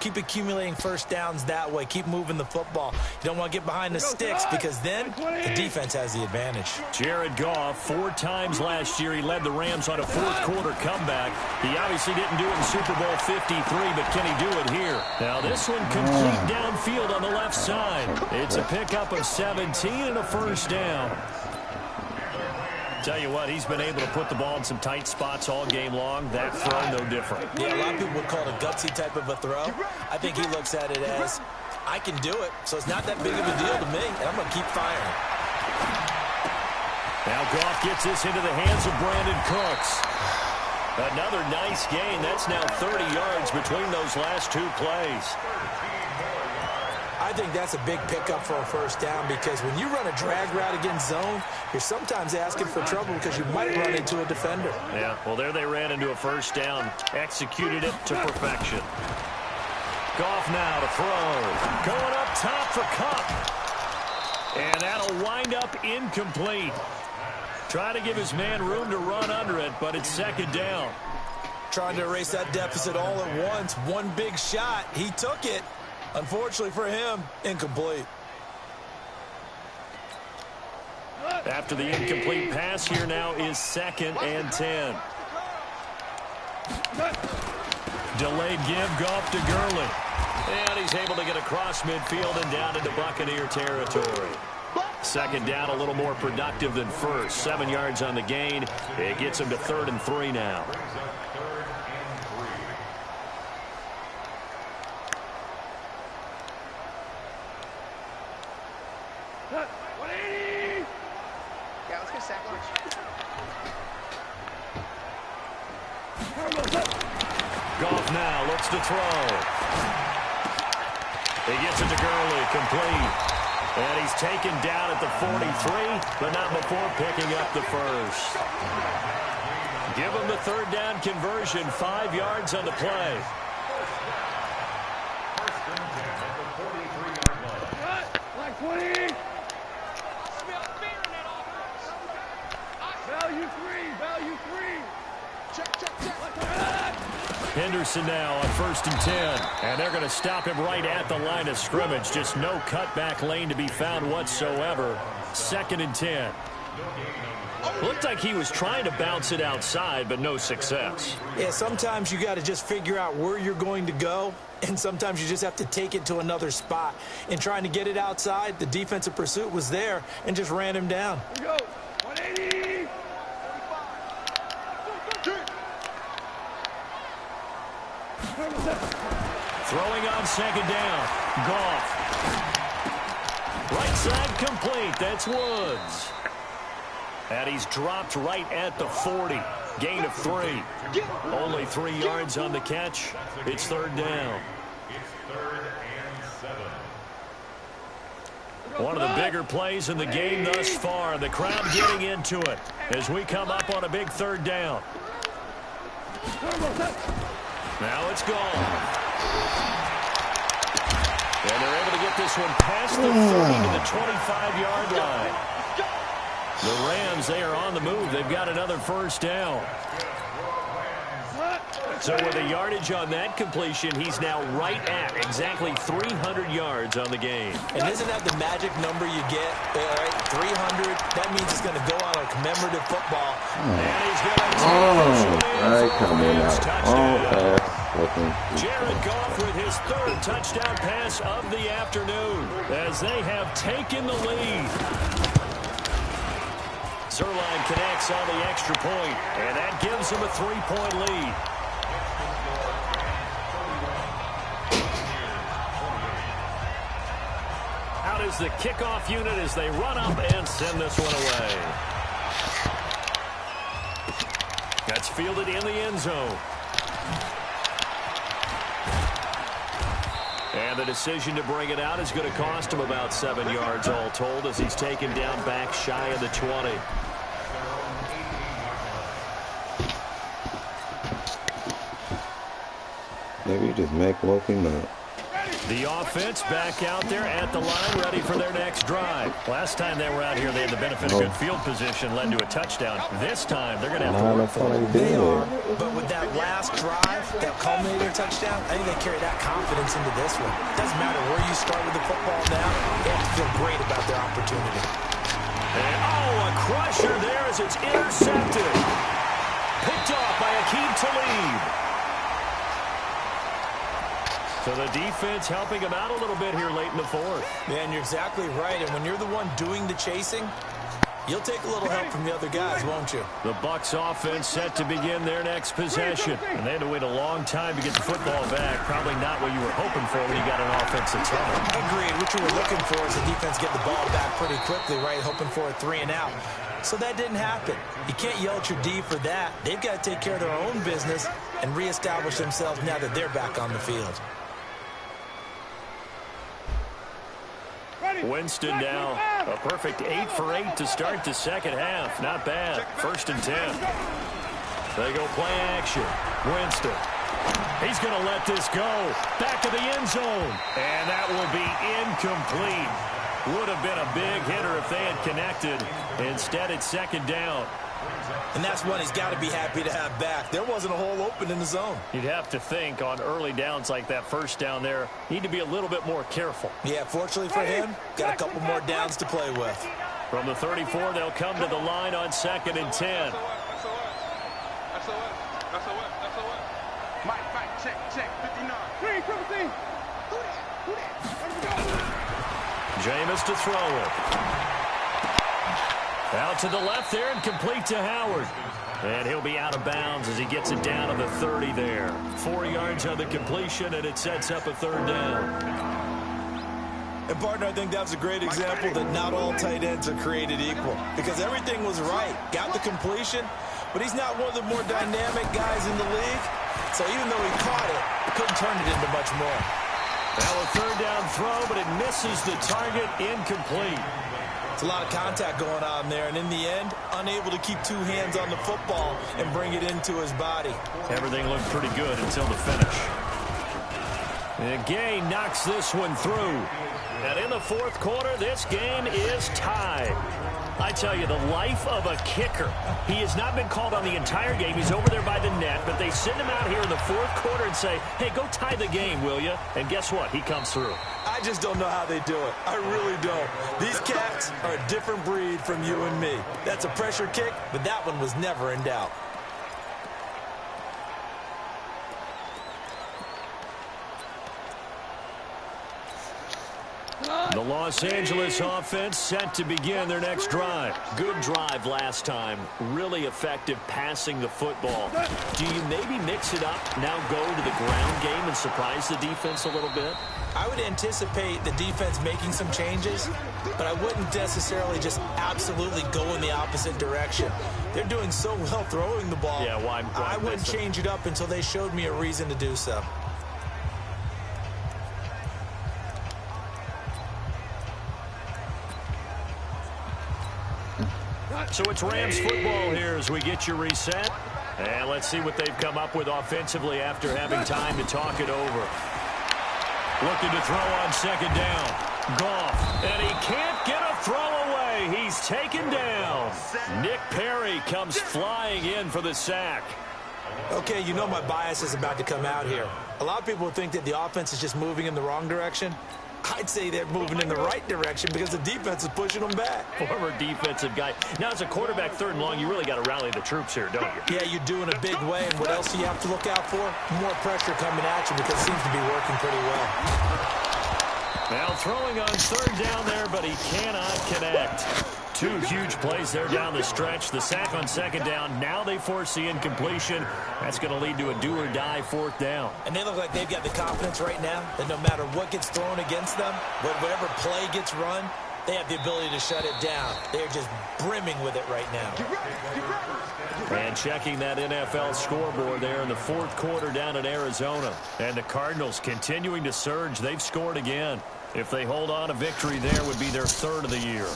Keep accumulating first downs that way. Keep moving the football. You don't want to get behind the sticks because then the defense has the advantage. Jared Goff, 4 times last year, he led the Rams on a 4th quarter comeback. He obviously didn't do it in Super Bowl 53, but can he do it here? Now this one complete downfield on the left side. It's a pickup of 17 and a first down. Tell you what, he's been able to put the ball in some tight spots all game long. That throw, no different. Yeah, a lot of people would call it a gutsy type of a throw. I think he looks at it as, I can do it, so it's not that big of a deal to me, and I'm going to keep firing. Now Goff gets this into the hands of Brandon Cooks. Another nice gain. That's now 30 yards between those last 2 plays. I think that's a big pickup for a first down because when you run a drag route against zone, you're sometimes asking for trouble because you might run into a defender. Yeah, well, there they ran into a first down. Executed it to perfection. Goff now to throw. Going up top for Kupp. And that'll wind up incomplete. Try to give his man room to run under it, but it's 2nd down. Trying to erase that deficit all at once. One big shot. He took it. Unfortunately for him, incomplete. After the incomplete pass, here now is 2nd and 10. Delayed give, Goff to Gurley. And he's able to get across midfield and down into Buccaneer territory. 2nd down, a little more productive than first. 7 yards on the gain. It gets him to 3rd and 3 now. Goff now looks to throw. He gets it to Gurley, complete. And he's taken down at the 43, but not before picking up the first. Give him the 3rd down conversion, 5 yards on the play. Like 20. Value 3. Check. Henderson now on 1st and 10. And they're going to stop him right at the line of scrimmage. Just no cutback lane to be found whatsoever. 2nd and 10. Looked like he was trying to bounce it outside, but no success. Yeah, sometimes you got to just figure out where you're going to go, and sometimes you just have to take it to another spot. In trying to get it outside, the defensive pursuit was there and just ran him down. Here we go. 180. Throwing on 2nd down. Goff. Right side complete. That's Woods. And he's dropped right at the 40. Gain of 3. Only 3 yards on the catch. It's 3rd down. It's 3rd and 7. One of the bigger plays in the game thus far. The crowd getting into it as we come up on a big 3rd down. Now it's gone. And they're able to get this one past the 30 to the 25-yard line. The Rams, they are on the move. They've got another first down. So with the yardage on that completion, he's now right at exactly 300 yards on the game. And isn't that the magic number you get? Right? 300. That means it's going to go on a commemorative football. And he's going to Jared Goff with his third touchdown pass of the afternoon as they have taken the lead. Zerline connects on the extra point, and that gives him a 3-point lead. Out is the kickoff unit as they run up and send this one away. That's fielded in the end zone. And the decision to bring it out is going to cost him about 7 yards all told as he's taken down back shy of the 20. Maybe you just woke him up. The offense back out there at the line, ready for their next drive. Last time they were out here, they had the benefit of good field position, led to a touchdown. This time, they're going to have to work for it. They are, but with that last drive, that culminating touchdown, I think they carry that confidence into this one. It doesn't matter where you start with the football now. They have to feel great about their opportunity. And, a crusher there as it's intercepted. Picked off by Aqib Talib. So the defense helping him out a little bit here late in the fourth. Man, you're exactly right. And when you're the one doing the chasing, you'll take a little help from the other guys, won't you? The Bucs offense set to begin their next possession. And they had to wait a long time to get the football back. Probably not what you were hoping for when you got an offensive turnover. Agreed. What you were looking for is the defense get the ball back pretty quickly, right? Hoping for a 3 and out. So that didn't happen. You can't yell at your D for that. They've got to take care of their own business and reestablish themselves now that they're back on the field. Winston now a perfect 8 for 8 to start the second half. Not bad. 1st and 10. They go play action. Winston. He's going to let this go. Back to the end zone. And that will be incomplete. Would have been a big hitter if they had connected. Instead, it's 2nd down. And that's one he's got to be happy to have back. There wasn't a hole open in the zone. You'd have to think on early downs like that first down there, need to be a little bit more careful. Yeah, fortunately for him, got a couple more downs to play with. From the 34, they'll come to the line on 2nd and 10. Mike, check, 59. Green, triple Jameis to throw it. Out to the left there and complete to Howard. And he'll be out of bounds as he gets it down to the 30 there. 4 yards on the completion, and it sets up a 3rd down. And, partner, I think that was a great example that not all tight ends are created equal. Because everything was right. Got the completion, but he's not one of the more dynamic guys in the league. So even though he caught it, couldn't turn it into much more. Now a 3rd down throw, but it misses the target, incomplete. It's a lot of contact going on there, and in the end, unable to keep 2 hands on the football and bring it into his body. Everything looked pretty good until the finish. And Gay knocks this one through. And in the 4th quarter, this game is tied. I tell you, the life of a kicker. He has not been called on the entire game. He's over there by the net, but they send him out here in the 4th quarter and say, hey, go tie the game, will you? And guess what? He comes through. I just don't know how they do it. I really don't. These cats are a different breed from you and me. That's a pressure kick, but that one was never in doubt. The Los Angeles offense set to begin their next drive. Good drive last time. Really effective passing the football. Do you maybe mix it up, now go to the ground game and surprise the defense a little bit? I would anticipate the defense making some changes, but I wouldn't necessarily just absolutely go in the opposite direction. They're doing so well throwing the ball. Yeah, why I wouldn't change it up until they showed me a reason to do so. So it's Rams football here as we get you reset. And let's see what they've come up with offensively after having time to talk it over. Looking to throw on 2nd down. Goff. And he can't get a throw away. play. He's taken down. Nick Perry comes flying in for the sack. Okay, you know my bias is about to come out here. A lot of people think that the offense is just moving in the wrong direction. I'd say they're moving in the right direction because the defense is pushing them back. Former defensive guy. Now, as a quarterback, 3rd and long, you really got to rally the troops here, don't you? Yeah, you do in a big way. And what else do you have to look out for? More pressure coming at you because it seems to be working pretty well. Now throwing on 3rd down there, but he cannot connect. 2 huge plays there down the stretch. The sack on 2nd down. Now they force the incompletion. That's going to lead to a do-or-die 4th down. And they look like they've got the confidence right now that no matter what gets thrown against them, whatever play gets run, they have the ability to shut it down. They're just brimming with it right now. And checking that NFL scoreboard there in the 4th quarter down in Arizona. And the Cardinals continuing to surge. They've scored again. If they hold on, a victory there would be their 3rd of the year.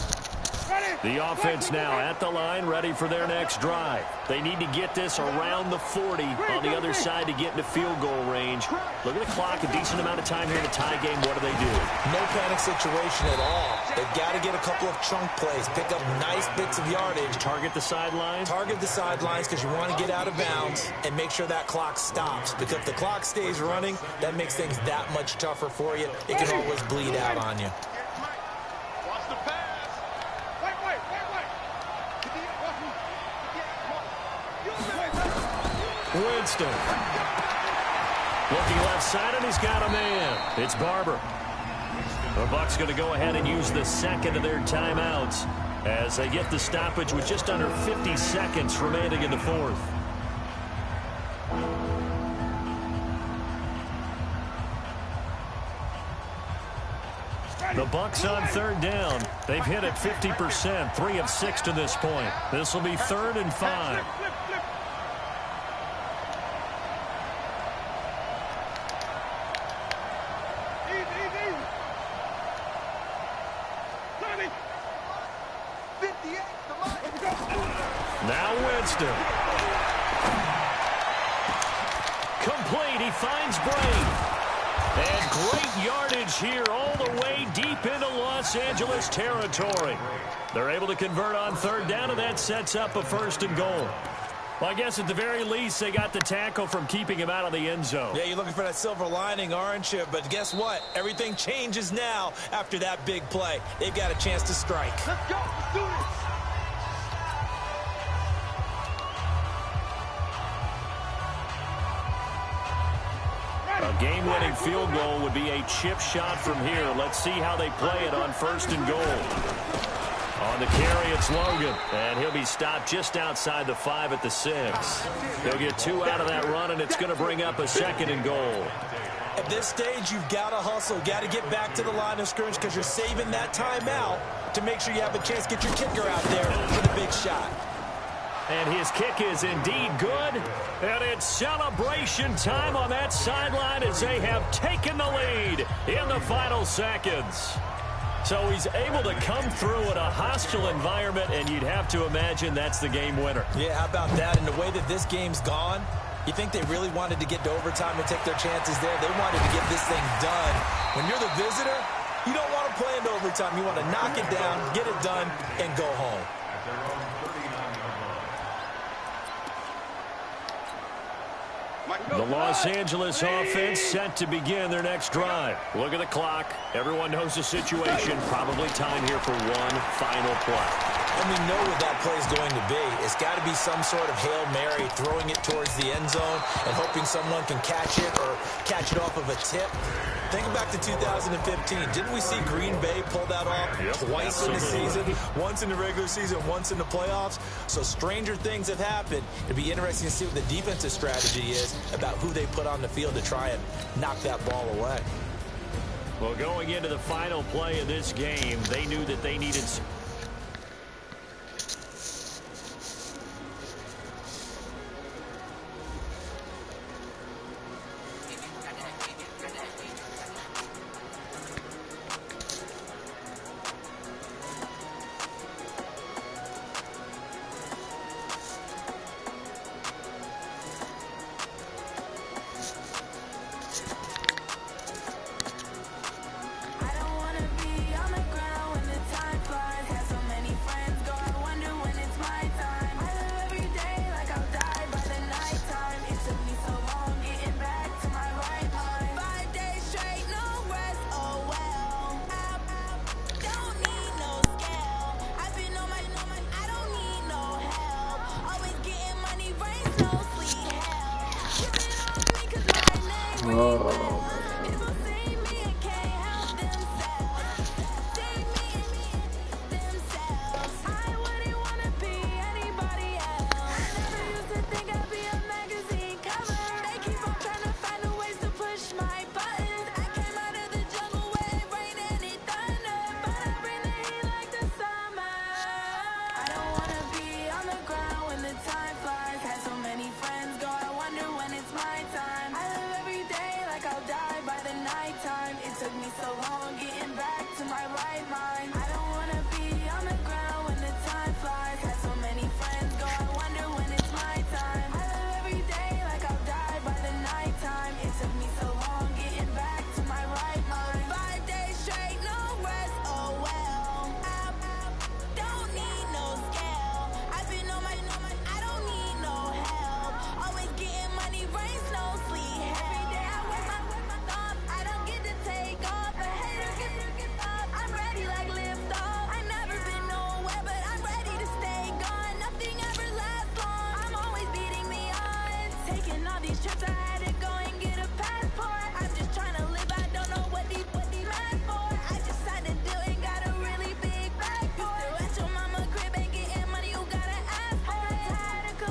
The offense now at the line, ready for their next drive. They need to get this around the 40 on the other side to get into field goal range. Look at the clock, a decent amount of time here in the tie game. What do they do? No panic situation at all. They've got to get a couple of chunk plays, pick up nice bits of yardage. Target the sidelines? Target the sidelines because you want to get out of bounds and make sure that clock stops. Because if the clock stays running, that makes things that much tougher for you. It can always bleed out on you. Winston. Looking left side, and he's got a man. It's Barber. The Bucs going to go ahead and use the 2nd of their timeouts as they get the stoppage with just under 50 seconds remaining in the 4th. The Bucs on 3rd down. They've hit it 50%, 3 of 6 to this point. This will be 3rd and 5. Now Winston. Complete. He finds Bray. And great yardage here all the way deep into Los Angeles territory. They're able to convert on 3rd down, and that sets up a 1st and goal. Well, I guess at the very least, they got the tackle from keeping him out of the end zone. Yeah, you're looking for that silver lining, aren't you? But guess what? Everything changes now after that big play. They've got a chance to strike. Let's go. Let's do this. A game-winning field goal would be a chip shot from here. Let's see how they play it on 1st and goal. On the carry, it's Logan, and he'll be stopped just outside the 5 at the 6. He'll get 2 out of that run, and it's going to bring up a 2nd and goal. At this stage, you've got to hustle, got to get back to the line of scrimmage because you're saving that timeout to make sure you have a chance to get your kicker out there for the big shot. And his kick is indeed good. And it's celebration time on that sideline as they have taken the lead in the final seconds. So he's able to come through in a hostile environment, and you'd have to imagine that's the game winner. Yeah, how about that? And the way that this game's gone, you think they really wanted to get to overtime and take their chances there? They wanted to get this thing done. When you're the visitor, you don't want to play into overtime. You want to knock it down, get it done, and go home. The Los Angeles offense set to begin their next drive. Look at the clock. Everyone knows the situation. Probably time here for one final play. And we know what that play is going to be. It's got to be some sort of Hail Mary, throwing it towards the end zone and hoping someone can catch it or catch it off of a tip. Think back to 2015. Didn't we see Green Bay pull that off twice in the season? Once in the regular season, once in the playoffs. So stranger things have happened. It'd be interesting to see what the defensive strategy is about who they put on the field to try and knock that ball away. Well, going into the final play of this game, they knew that they needed...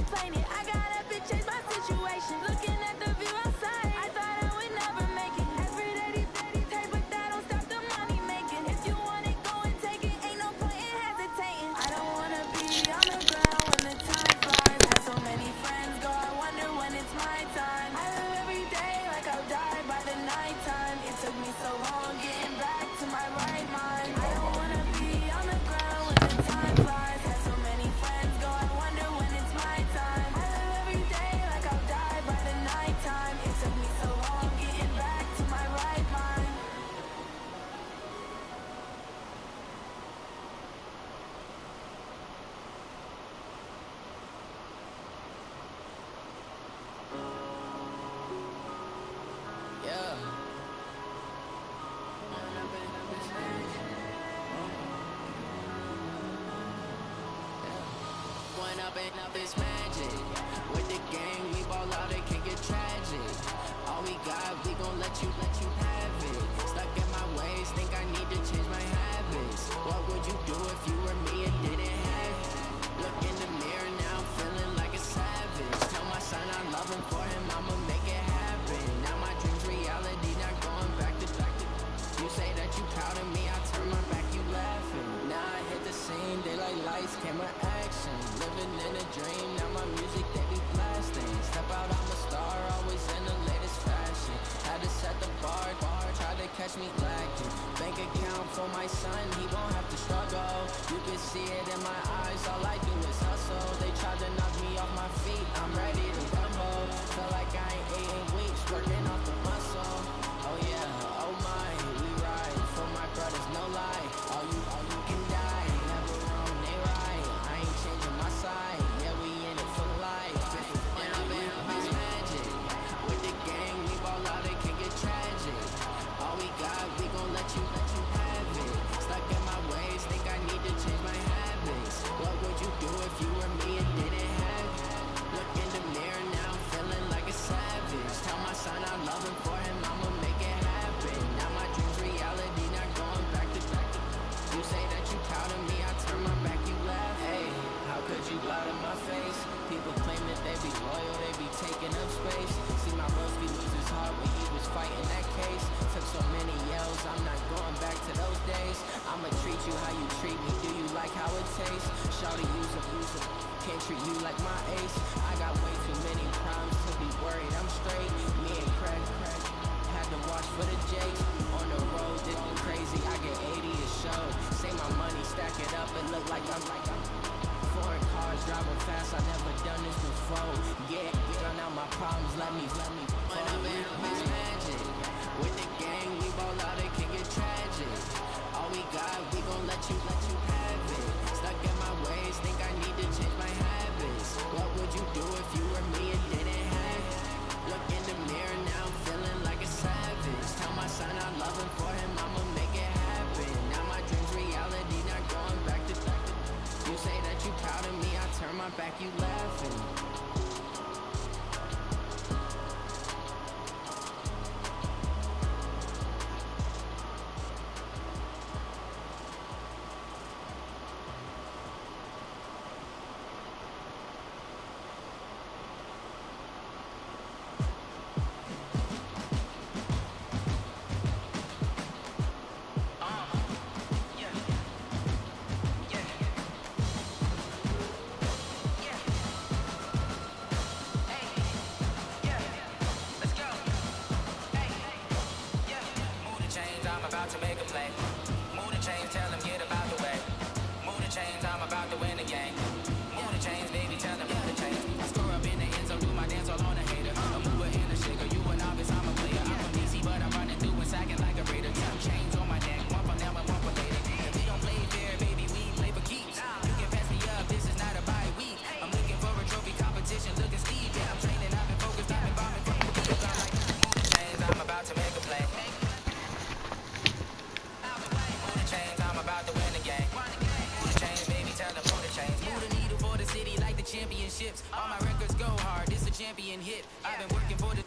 complaining. I got up and changed my situation. Looking at the view outside, I thought I would never make it. Every day these taste, but that don't stop the money making. If you want it, go and take it. Ain't no point in hesitating. I don't wanna be on the ground when the time flies. Had so many friends go, I wonder when it's my time. I live every day like I'll die by the nighttime. It took me so long getting back to my right mind. I don't wanna be on the ground when the time flies. Had so many friends go, I wonder when it's my time. I live every day like I'll die by the nighttime. It took me so long getting back to my right mind. Yeah. Going up and up is magic. With the gang, we ball out, it can get tragic. All we got, we gon' let you have it. Stuck in my ways, think I need to change my habits. What would you do if you were me and didn't have it? Look in the mirror now, feeling like a savage. Tell my son I love him, for him I'ma make it happen. Now my dream's reality, not going back to. You say that you proud of me, I turn my back, you laughing. Now I hit the scene, daylight lights, camera action. Living in a dream, now my music, they be blasting. Step out, I'm a star, always in the latest fashion. Had to set the bar, tried to catch me lacking. Bank account for my son, he won't have to struggle. You can see it in my eyes, all I do is hustle. They tried to knock me off my feet, I'm ready to rumble. Feel like I ain't ate in weeks, working off the muscle. Oh yeah, oh my, we ride for my brothers, no lie. All you can die, never wrong, they right. I ain't changing my side, yeah, we in it for life. It's magic. With the gang, we ball out, it can get tragic. All we got, we gon' let you have it. Stuck in my ways, think I need to change my habits. What would you do if you were me and didn't have it? Look in the mirror now, feeling like a savage. Tell my son I love him, for him I'ma make it happen. Now my dream's reality, not going back to. You say that you proud of me, I turn my back, you laugh. Hey, how could you lie to my face? People claim that they be loyal, they be taking up space. See my broski lose his heart when he was fighting that case. Took so many yells, I'm not going back to those days. I'ma treat you how you treat me, do you like how it tastes? Shawty use a can't treat you like my ace. I got way too many problems to be worried, I'm straight. Me and Craig had to watch for the Jakes. On the road, this is crazy, I get 80 a show. Say my money, stack it up and look like I'm foreign cars, driving fast, I never done this before. Yeah, run out my problems, let me When I'm in it's magic. With the gang, we ball out, it can get tragic. All we got, we gon' let you have it. Stuck in my ways, think I need to change my habits. What would you do if you were me and didn't have it? Look in the mirror now, feeling like a savage. Tell my son I love him, for him I'ma make it happen. Now my dream's reality, not going back to. You say that you proud of me, I turn my back, you laughing. To make a play. Move the chains, tell them get about the way. Move the chains, I'm about to win the game. Move the chains, baby, tell them move the chains. I score up in the end zone, do my dance all on a hater. A mover and a shaker, you a novice, I'm a player. I'm from DC, but I'm running through and sacking like a raider. Two chains on my neck, one for them and one for later. If we don't play fair, baby, we play for keeps. You can pass me up, this is not a bye week. I'm looking for a trophy competition, looking Steve. Yeah, I'm training, I've been focused, I've been bombing from the deep. I'm like, move the chains, I'm about to make a play. Championships, all my records go hard. This a champion hit. I've been working for the